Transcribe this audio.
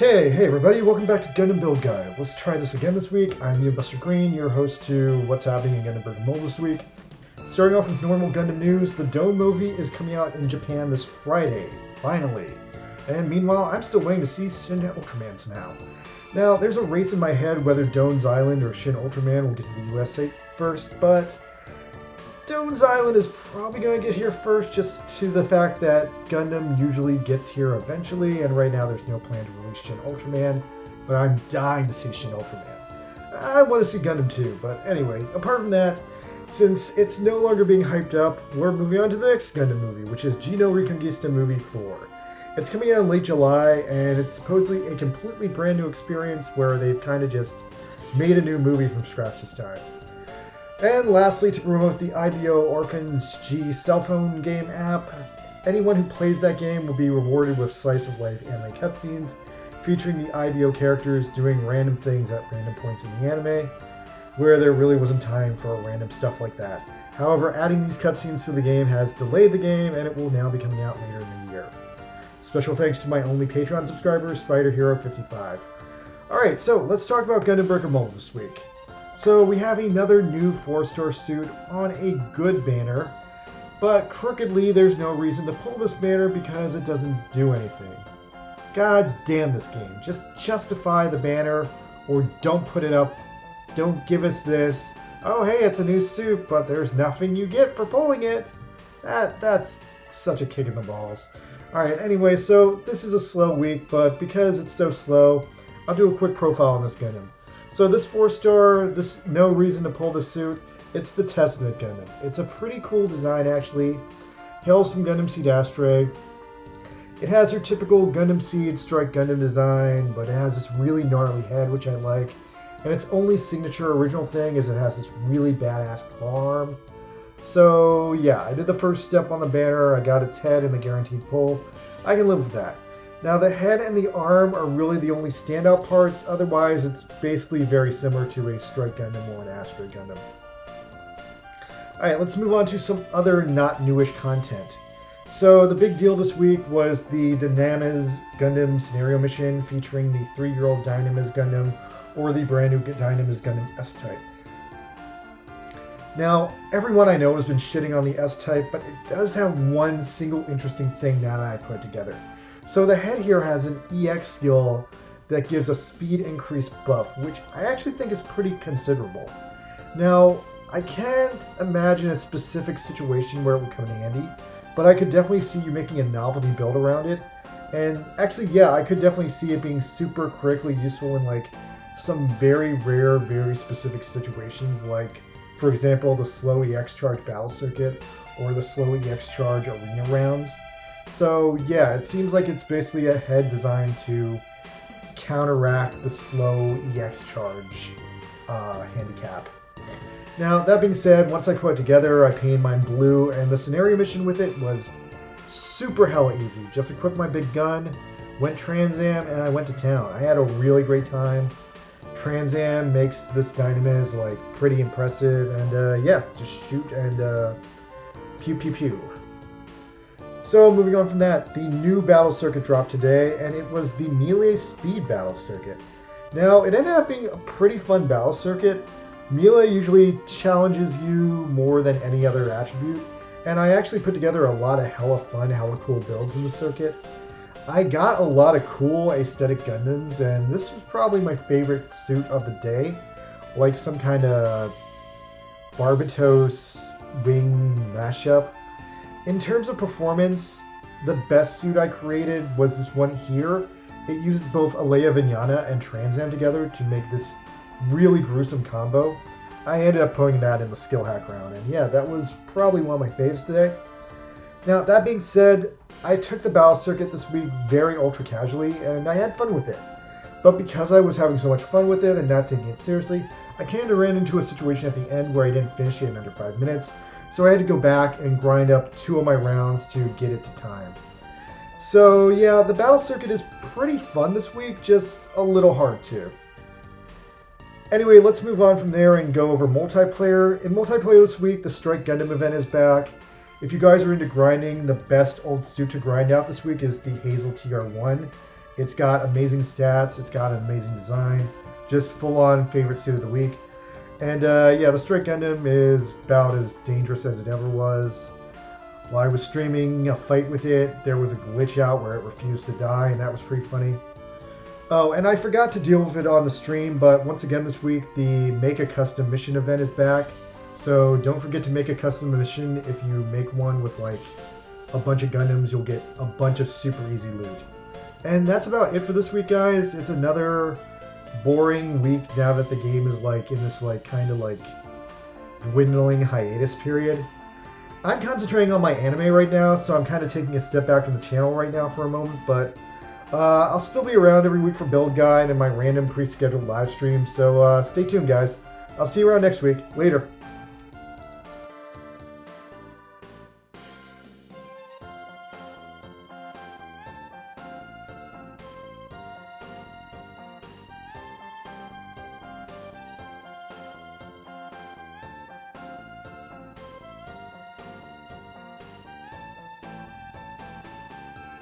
Okay, hey everybody, welcome back to Gundam Build Guide. Let's try this again this week. I'm Buster Green, your host to what's happening in Gundam Burger Mold this week. Starting off with normal Gundam news, the DOAN movie is coming out in Japan this Friday, finally. And meanwhile, I'm still waiting to see Shin Ultraman somehow. Now, there's a race in my head whether DOAN's Island or Shin Ultraman will get to the US first, but DOAN's Island is probably going to get here first just to the fact that Gundam usually gets here eventually, and right now there's no plan to release Shin Ultraman, but I'm dying to see Shin Ultraman. I want to see Gundam too, but anyway, apart from that, since it's no longer being hyped up, we're moving on to the next Gundam movie, which is Geno Reconquista Movie 4. It's coming out in late July, and it's supposedly a completely brand new experience where they've kind of just made a new movie from scratch this time. And lastly, to promote the IBO Orphans G cell phone game app, anyone who plays that game will be rewarded with slice-of-life anime cutscenes featuring the IBO characters doing random things at random points in the anime, where there really wasn't time for random stuff like that. However, adding these cutscenes to the game has delayed the game, and it will now be coming out later in the year. Special thanks to my only Patreon subscriber, SpiderHero55. Alright, so let's talk about Gundam Burger Mold this week. So we have another new 4-star suit on a good banner, but crookedly there's no reason to pull this banner because it doesn't do anything. God damn this game. Just justify the banner or don't put it up. Don't give us this, oh hey, it's a new suit, but there's nothing you get for pulling it. That's such a kick in the balls. Alright, anyway, so this is a slow week, but because it's so slow, I'll do a quick profile on this Gundam. So this 4-star, this no reason to pull the suit, it's the Testnet Gundam. It's a pretty cool design actually. Hails from Gundam Seed Astray. It has your typical Gundam Seed Strike Gundam design, but it has this really gnarly head, which I like. And its only signature original thing is it has this really badass claw arm. So yeah, I did the first step on the banner, I got its head and the guaranteed pull. I can live with that. Now the head and the arm are really the only standout parts, otherwise it's basically very similar to a Strike Gundam or an Astray Gundam. Alright, let's move on to some other not newish content. So the big deal this week was the Dynames Gundam scenario mission featuring the 3-year-old Dynames Gundam or the brand new Dynames Gundam S-Type. Now, everyone I know has been shitting on the S-Type, but it does have one single interesting thing now that I put together. So the head here has an EX skill that gives a speed increase buff, which I actually think is pretty considerable. Now, I can't imagine a specific situation where it would come in handy, but I could definitely see you making a novelty build around it. And actually, yeah, I could definitely see it being super critically useful in like some very rare, very specific situations, like, for example, the slow EX charge battle circuit or the slow EX charge arena rounds. So yeah, it seems like it's basically a head designed to counteract the slow EX charge handicap. Now, that being said, once I put it together, I painted mine blue, and the scenario mission with it was super hella easy. Just equipped my big gun, went Trans Am, and I went to town. I had a really great time. Trans Am makes this Dynames like pretty impressive, and yeah, just shoot and pew pew pew. So moving on from that, the new battle circuit dropped today, and it was the Melee Speed Battle Circuit. Now, it ended up being a pretty fun battle circuit. Melee usually challenges you more than any other attribute, and I actually put together a lot of hella fun, hella cool builds in the circuit. I got a lot of cool aesthetic Gundams, and this was probably my favorite suit of the day, like some kind of Barbatos wing mashup. In terms of performance, the best suit I created was this one here. It uses both Alea Vignana and Trans Am together to make this really gruesome combo. I ended up putting that in the skill hack round, and yeah, that was probably one of my faves today. Now, that being said, I took the battle circuit this week very ultra casually, and I had fun with it. But because I was having so much fun with it and not taking it seriously, I kind of ran into a situation at the end where I didn't finish it in under 5 minutes, so I had to go back and grind up 2 of my rounds to get it to time. So yeah, the battle circuit is pretty fun this week, just a little hard too. Anyway, let's move on from there and go over multiplayer. In multiplayer this week, the Strike Gundam event is back. If you guys are into grinding, the best old suit to grind out this week is the Hazel TR1. It's got amazing stats. It's got an amazing design. Just full-on favorite suit of the week. And yeah, the Strike Gundam is about as dangerous as it ever was. While I was streaming a fight with it, there was a glitch out where it refused to die, and that was pretty funny. Oh, and I forgot to deal with it on the stream, but once again this week, the Make a Custom Mission event is back. So don't forget to make a custom mission. If you make one with like a bunch of Gundams, you'll get a bunch of super easy loot. And that's about it for this week, guys. It's another boring week now that the game is like in this like kind of like dwindling hiatus period. I'm concentrating on my anime right now, so I'm kind of taking a step back from the channel right now for a moment, but I'll still be around every week for Build Guide and my random pre-scheduled live streams, so stay tuned, guys. I'll see you around next week. Later.